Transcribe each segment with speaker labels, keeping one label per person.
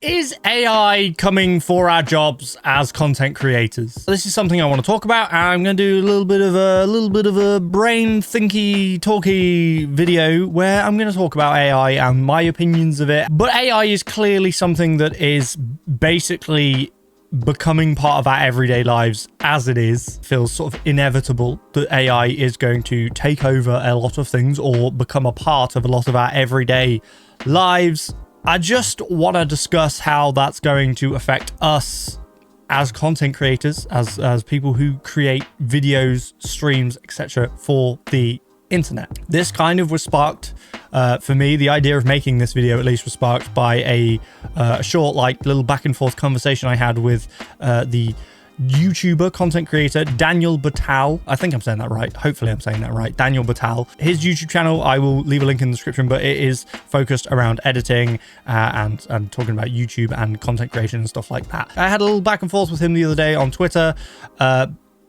Speaker 1: Is AI coming for our jobs as content creators? This is something I want to talk about, and I'm going to do a little bit of a brain thinky talky video where I'm going to talk about AI and my opinions of it. But AI is clearly something that is basically becoming part of our everyday lives as it is. Feels sort of inevitable that AI is going to take over a lot of things or become a part of a lot of our everyday lives. I just want to discuss how that's going to affect us as content creators, as people who create videos, streams, etc. for the internet. This kind of was sparked, for me, the idea of making this video at least was sparked by a short, little back and forth conversation I had with the YouTuber content creator Daniel Batal. I think I'm saying that right. Hopefully I'm saying that right. Daniel Batal. His YouTube channel, I will leave a link in the description, but it is focused around editing and talking about YouTube and content creation and stuff like that. I had a little back and forth with him the other day on Twitter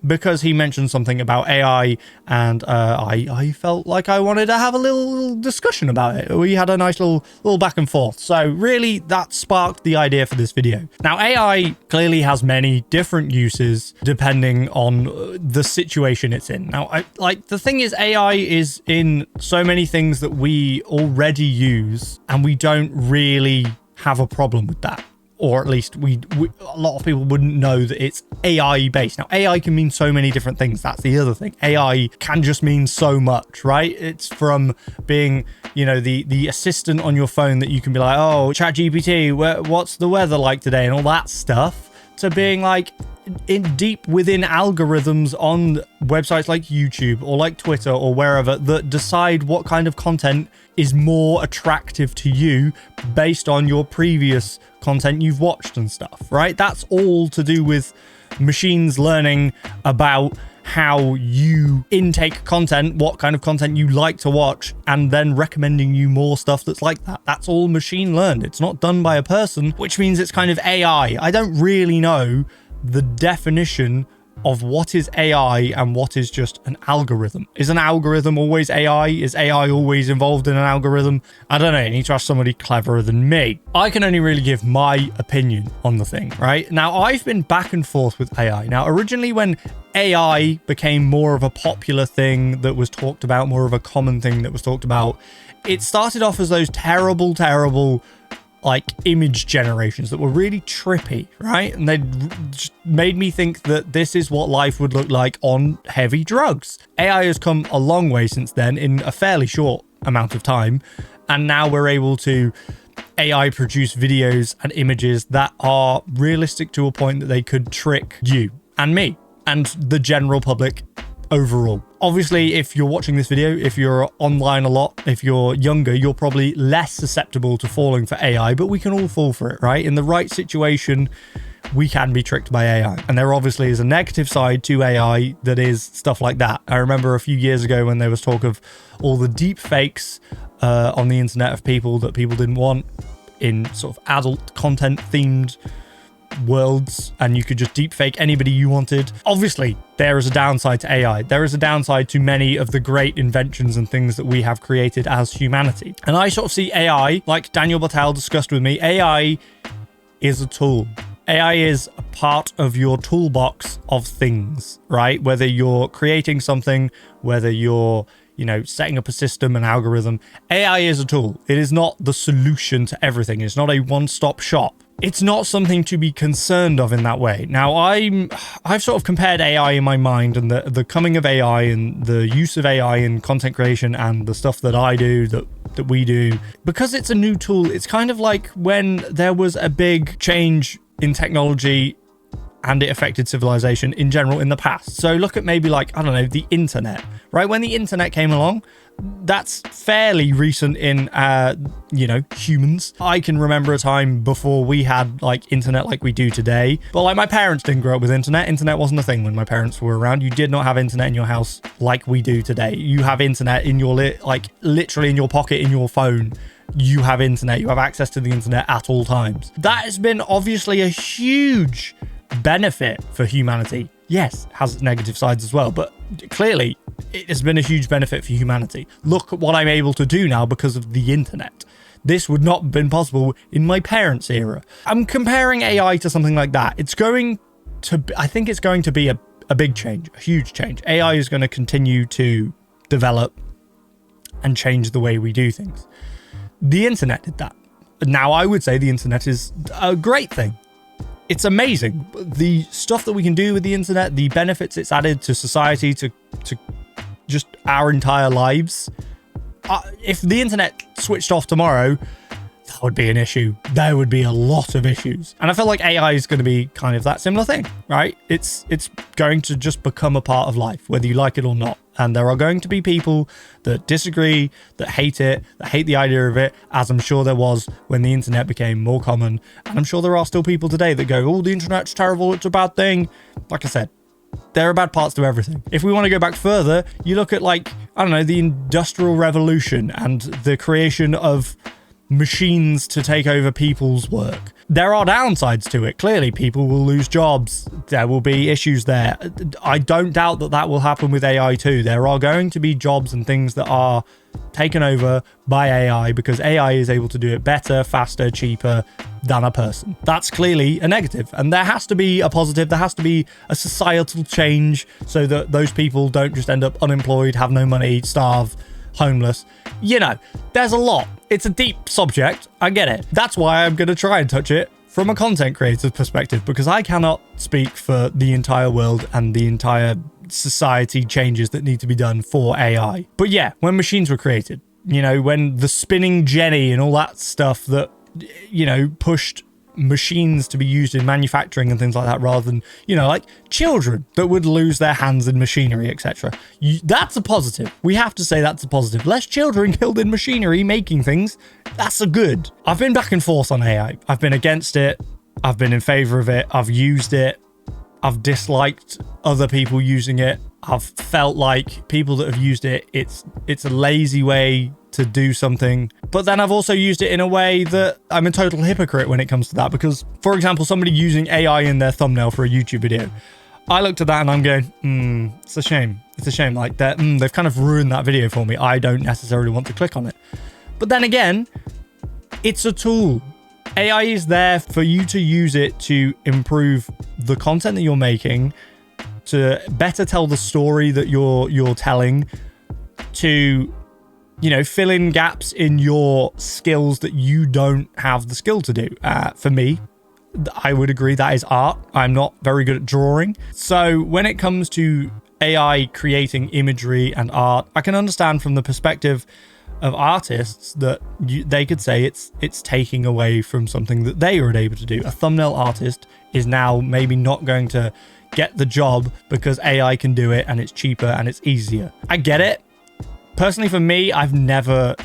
Speaker 1: because he mentioned something about AI, and I felt like I wanted to have a little discussion about it. We had a nice little back and forth. So really that sparked the idea for this video. Now, AI clearly has many different uses depending on the situation it's in. Now, the thing is, AI is in so many things that we already use, and we don't really have a problem with that. Or at least a lot of people wouldn't know that it's AI based. Now, AI can mean so many different things. That's the other thing. AI can just mean so much, right? It's from being, the assistant on your phone that you can be like, oh, ChatGPT, what's the weather like today? And all that stuff, to being deep within algorithms on websites like YouTube or like Twitter or wherever that decide what kind of content is more attractive to you based on your previous content you've watched and stuff, right? That's all to do with machines learning about how you intake content, what kind of content you like to watch, and then recommending you more stuff that's like that. That's all machine learned. It's not done by a person, which means it's kind of AI. I don't really know the definition of what is AI and what is just an algorithm. Is an algorithm always AI? Is AI always involved in an algorithm? I don't know. You need to ask somebody cleverer than me. I can only really give my opinion on the thing, right? Now, I've been back and forth with AI. Now, originally when AI became more of a popular thing that was talked about, more of a common thing that was talked about, it started off as those terrible image generations that were really trippy, right? And they just made me think that this is what life would look like on heavy drugs. AI has come a long way since then in a fairly short amount of time, and now we're able to AI produce videos and images that are realistic to a point that they could trick you and me and the general public overall. Obviously, if you're watching this video, if you're online a lot, if you're younger, you're probably less susceptible to falling for AI, but we can all fall for it, right? In the right situation, we can be tricked by AI. And there obviously is a negative side to AI that is stuff like that. I remember a few years ago when there was talk of all the deep fakes on the internet of people that people didn't want in sort of adult content themed worlds, and you could just deepfake anybody you wanted. Obviously, there is a downside to AI. There is a downside to many of the great inventions and things that we have created as humanity. And I sort of see AI, like Daniel Batal discussed with me, AI is a tool. AI is a part of your toolbox of things, right? Whether you're creating something, whether you're setting up a system, an algorithm, AI is a tool. It is not the solution to everything. It's not a one-stop shop. It's not something to be concerned of in that way. Now, I've sort of compared AI in my mind and the coming of AI and the use of AI in content creation and the stuff that I do, that we do. Because it's a new tool, it's kind of like when there was a big change in technology and it affected civilization in general in the past. So look at maybe the internet, right? When the internet came along, that's fairly recent in, humans. I can remember a time before we had internet like we do today. But my parents didn't grow up with internet. Internet wasn't a thing when my parents were around. You did not have internet in your house like we do today. You have internet in your, literally in your pocket, in your phone. You have internet. You have access to the internet at all times. That has been obviously a huge benefit for humanity. Yes, it has its negative sides as well, but clearly it has been a huge benefit for humanity. Look at what I'm able to do now because of the internet. This would not have been possible in my parents' era. I'm comparing AI to something like that. I think it's going to be a big change, a huge change. AI is going to continue to develop and change the way we do things. The internet did that. Now, I would say the internet is a great thing. It's amazing. The stuff that we can do with the internet, the benefits it's added to society, to just our entire lives. If the internet switched off tomorrow, that would be an issue. There would be a lot of issues. And I feel like AI is going to be kind of that similar thing, right? It's going to just become a part of life, whether you like it or not. And there are going to be people that disagree, that hate it, that hate the idea of it, as I'm sure there was when the internet became more common. And I'm sure there are still people today that go, oh, the internet's terrible, it's a bad thing. Like I said, there are bad parts to everything. If we want to go back further, you look at, like, I don't know, the Industrial Revolution and the creation of machines to take over people's work. There are downsides to it. Clearly, people will lose jobs. There will be issues there. I don't doubt that that will happen with AI too. There are going to be jobs and things that are taken over by AI because AI is able to do it better, faster, cheaper than a person. That's clearly a negative. And there has to be a positive. There has to be a societal change so that those people don't just end up unemployed, have no money, starve, homeless. You know, there's a lot. It's a deep subject. I get it. That's why I'm going to try and touch it from a content creator's perspective, because I cannot speak for the entire world and the entire society changes that need to be done for AI. But yeah, when machines were created, you know, when the spinning Jenny and all that stuff that, you know, pushed machines to be used in manufacturing and things like that, rather than, you know, like children that would lose their hands in machinery, etc. That's a positive. We have to say that's a positive. Less children killed in machinery making things. That's a good. I've been back and forth on AI. I've been against it. I've been in favor of it. I've used it. I've disliked other people using it. I've felt like people that have used it, it's a lazy way to do something. But then I've also used it in a way that I'm a total hypocrite when it comes to that. Because, for example, somebody using AI in their thumbnail for a YouTube video, I looked at that and I'm going, it's a shame. It's a shame. Like, they've kind of ruined that video for me. I don't necessarily want to click on it. But then again, it's a tool. AI is there for you to use it to improve the content that you're making, to better tell the story that you're telling, to, you know, fill in gaps in your skills that you don't have the skill to do. For me, I would agree that is art. I'm not very good at drawing. So when it comes to AI creating imagery and art, I can understand from the perspective of artists that they could say it's taking away from something that they were able to do. A thumbnail artist is now maybe not going to get the job because AI can do it and it's cheaper and it's easier. I get it. Personally, for me, I'm not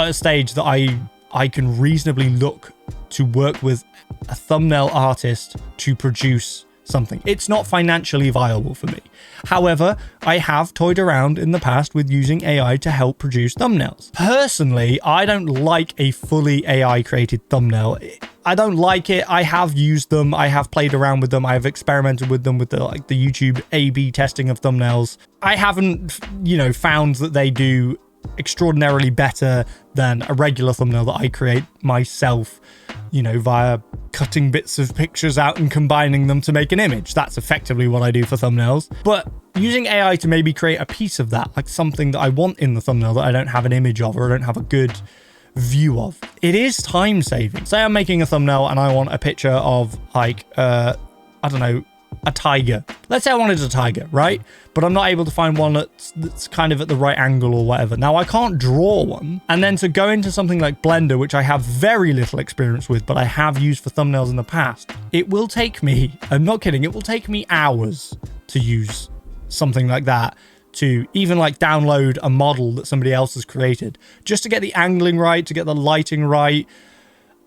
Speaker 1: at a stage that I can reasonably look to work with a thumbnail artist to produce something. It's not financially viable for me. However, I have toyed around in the past with using AI to help produce thumbnails. Personally, I don't like a fully AI created thumbnail. I don't like it. I have used them. I have played around with them. I have experimented with them with the YouTube A/B testing of thumbnails. I haven't, you know, found that they do extraordinarily better than a regular thumbnail that I create myself, you know, via cutting bits of pictures out and combining them to make an image. That's effectively what I do for thumbnails. But using AI to maybe create a piece of that, like something that I want in the thumbnail that I don't have an image of or I don't have a good view of, it is time saving. Say I'm making a thumbnail and I want a picture of, like, I don't know, a tiger. Let's say I wanted a tiger, right? But I'm not able to find one that's kind of at the right angle or whatever. Now, I can't draw one. And then to go into something like Blender, which I have very little experience with, but I have used for thumbnails in the past, it will take me, I'm not kidding, it will take me hours to use something like that, to even like download a model that somebody else has created, just to get the angling right, to get the lighting right,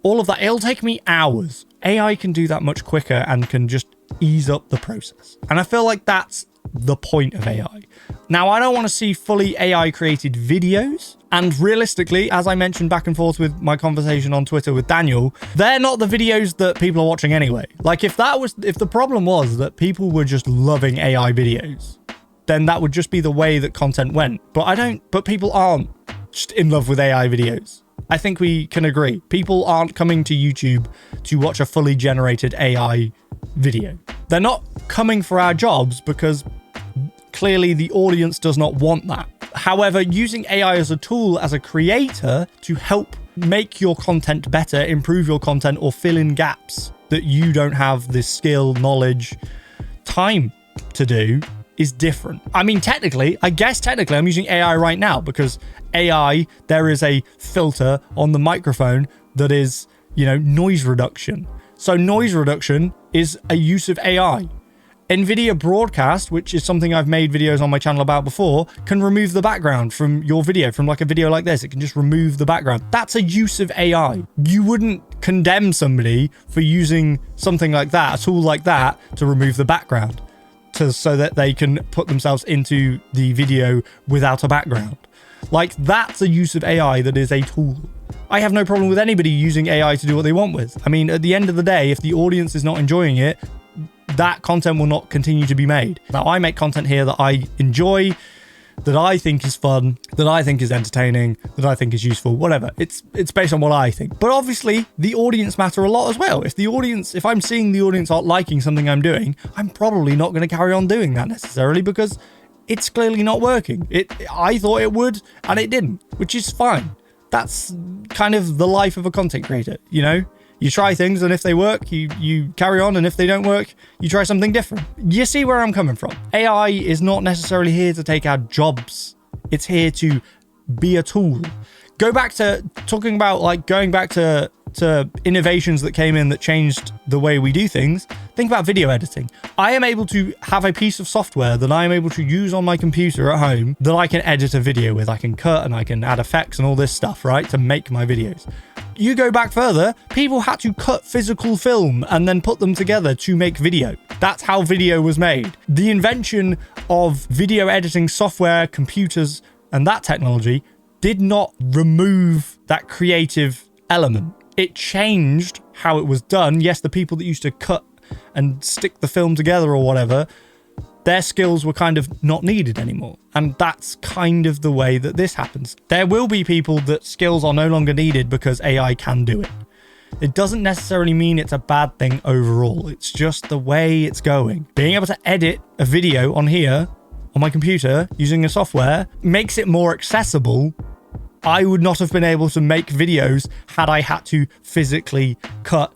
Speaker 1: all of that. It'll take me hours. AI can do that much quicker and can just ease up the process. And I feel like that's the point of AI. Now, I don't want to see fully AI created videos. And realistically, as I mentioned back and forth with my conversation on Twitter with Daniel, they're not the videos that people are watching anyway. Like, if the problem was that people were just loving AI videos, then that would just be the way that content went. But people aren't just in love with AI videos. I think we can agree. People aren't coming to YouTube to watch a fully generated AI video. They're not coming for our jobs because clearly the audience does not want that. However, using AI as a tool, as a creator, to help make your content better, improve your content, or fill in gaps that you don't have the skill, knowledge, time to do is different. I mean, I guess technically I'm using AI right now because AI, there is a filter on the microphone that is, noise reduction. So noise reduction is a use of AI. NVIDIA Broadcast, which is something I've made videos on my channel about before, can remove the background from your video, from like a video like this. It can just remove the background. That's a use of AI. You wouldn't condemn somebody for using something like that, a tool like that, to remove the background, so that they can put themselves into the video without a background. Like, that's a use of AI that is a tool. I have no problem with anybody using AI to do what they want with. I mean, at the end of the day, if the audience is not enjoying it, that content will not continue to be made. Now, I make content here that I enjoy, that I think is fun, that I think is entertaining, that I think is useful, whatever. It's based on what I think. But obviously, the audience matter a lot as well. If I'm seeing the audience aren't liking something I'm doing, I'm probably not going to carry on doing that necessarily because it's clearly not working. I thought it would, and it didn't, which is fine. That's kind of the life of a content creator, You try things, and if they work, you carry on, and if they don't work, you try something different. You see where I'm coming from? AI is not necessarily here to take our jobs. It's here to be a tool. Go back to talking about, like, going back to innovations that came in that changed the way we do things. Think about video editing. I am able to have a piece of software that I am able to use on my computer at home that I can edit a video with. I can cut and I can add effects and all this stuff, right, to make my videos. You go back further, people had to cut physical film and then put them together to make video. That's how video was made. The invention of video editing software, computers, and that technology did not remove that creative element. It changed how it was done. Yes, the people that used to cut and stick the film together or whatever, their skills were kind of not needed anymore. And that's kind of the way that this happens. There will be people that skills are no longer needed because AI can do it. It doesn't necessarily mean it's a bad thing overall. It's just the way it's going. Being able to edit a video on here, on my computer, using a software, makes it more accessible. I would not have been able to make videos had I had to physically cut,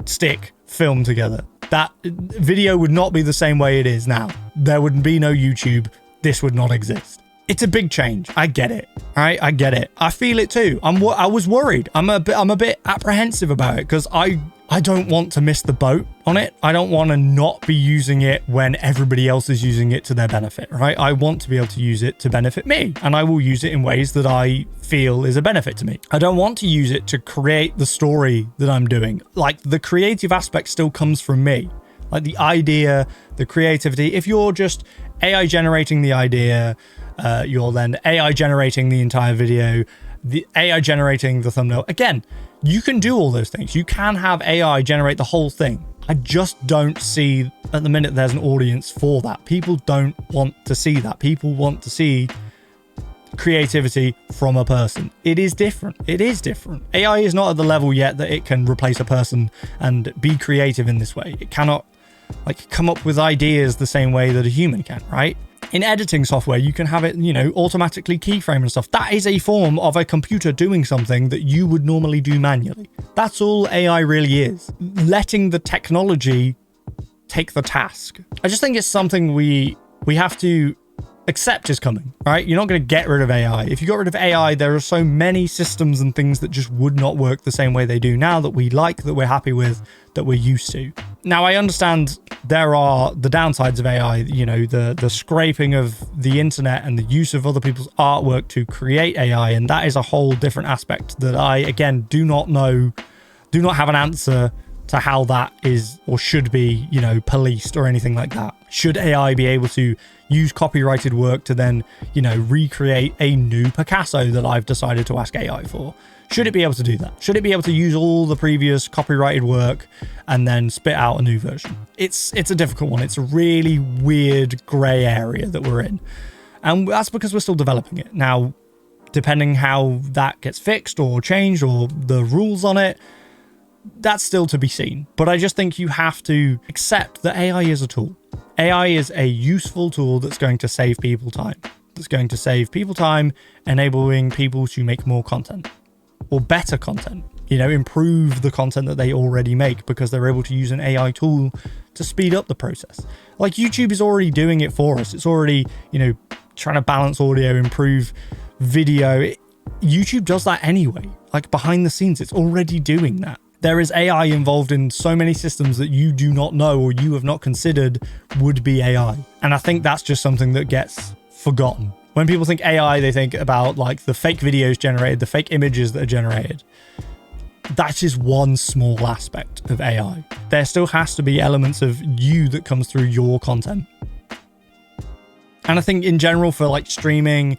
Speaker 1: stick, film together. That video would not be the same way it is now. There would be no YouTube. This would not exist. It's a big change. I get it. All right, I get it. I feel it too. I was worried. I'm a bit apprehensive about it because I don't want to miss the boat on it. I don't want to not be using it when everybody else is using it to their benefit, right? I want to be able to use it to benefit me, and I will use it in ways that I feel is a benefit to me. I don't want to use it to create the story that I'm doing. Like, the creative aspect still comes from me. Like, the idea, the creativity. If you're just AI generating the idea, you're then AI generating the entire video, the AI generating the thumbnail. Again, you can do all those things. You can have AI generate the whole thing. I just don't see at the minute there's an audience for that. People don't want to see that. People want to see creativity from a person. It is different. It is different. AI is not at the level yet that it can replace a person and be creative in this way. It cannot come up with ideas the same way that a human can, right? In editing software, you can have it, automatically keyframe and stuff. That is a form of a computer doing something that you would normally do manually. That's all AI really is. Letting the technology take the task. I just think it's something we have to accept is coming, right? You're not going to get rid of AI. If you got rid of AI, there are so many systems and things that just would not work the same way they do now, that we like, that we're happy with, that we're used to. Now, I understand there are the downsides of AI, the scraping of the internet and the use of other people's artwork to create AI. And that is a whole different aspect that I, again, do not have an answer to how that is or should be, policed or anything like that. Should AI be able to use copyrighted work to then, recreate a new Picasso that I've decided to ask AI for? Should it be able to do that? Should it be able to use all the previous copyrighted work and then spit out a new version? It's a difficult one. It's a really weird gray area that we're in. And that's because we're still developing it. Now, depending how that gets fixed or changed or the rules on it, that's still to be seen. But I just think you have to accept that AI is a tool. AI is a useful tool that's going to save people time. That's going to save people time, enabling people to make more content or better content, you know, improve the content that they already make because they're able to use an AI tool to speed up the process. Like YouTube is already doing it for us. It's already, you know, trying to balance audio, improve video. YouTube does that anyway. Like behind the scenes, it's already doing that. There is AI involved in so many systems that you do not know or you have not considered would be AI. And I think that's just something that gets forgotten. When people think AI, they think about like the fake videos generated, the fake images that are generated. That's just one small aspect of AI. There still has to be elements of you that comes through your content. And I think in general for like streaming,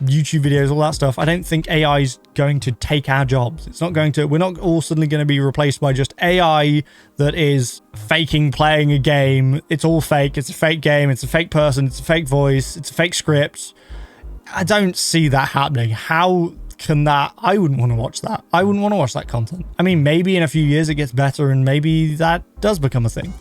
Speaker 1: YouTube videos, all that stuff, I don't think AI is going to take our jobs. It's not going to, we're not all suddenly going to be replaced by just AI that is faking playing a game. It's all fake. It's a fake game. It's a fake person. It's a fake voice. It's a fake script. I don't see that happening. How can that? I wouldn't want to watch that. I wouldn't want to watch that content. I mean, maybe in a few years it gets better and maybe that does become a thing.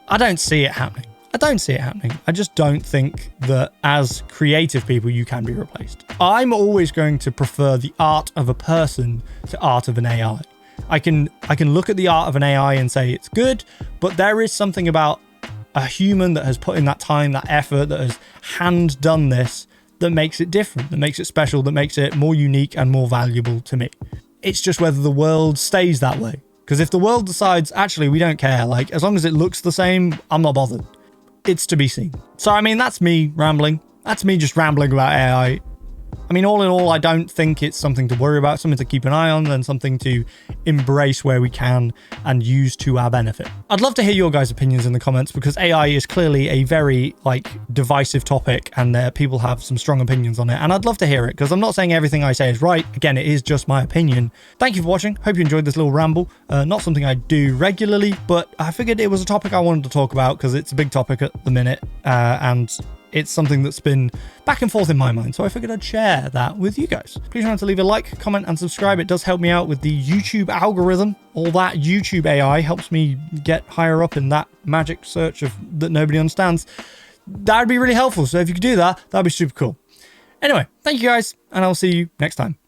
Speaker 1: I don't see it happening. I don't see it happening. I just don't think that as creative people, you can be replaced. I'm always going to prefer the art of a person to art of an AI. I can look at the art of an AI and say it's good, but there is something about a human that has put in that time, that effort, that has hand done this, that makes it different, that makes it special, that makes it more unique and more valuable to me. It's just whether the world stays that way. Because if the world decides, actually, we don't care, like as long as it looks the same, I'm not bothered. It's to be seen. So, I mean, that's me rambling. That's me just rambling about AI. I mean, all in all, I don't think it's something to worry about, something to keep an eye on, and something to embrace where we can and use to our benefit. I'd love to hear your guys' opinions in the comments because AI is clearly a very divisive topic and people have some strong opinions on it. And I'd love to hear it because I'm not saying everything I say is right. Again, it is just my opinion. Thank you for watching. Hope you enjoyed this little ramble. Not something I do regularly, but I figured it was a topic I wanted to talk about because it's a big topic at the minute. And it's something that's been back and forth in my mind, so I figured I'd share that with you guys. Please remember to leave a like, comment, and subscribe. It does help me out with the YouTube algorithm. All that YouTube AI helps me get higher up in that magic search that nobody understands. That would be really helpful, so if you could do that, that'd be super cool. Anyway, thank you guys, and I'll see you next time.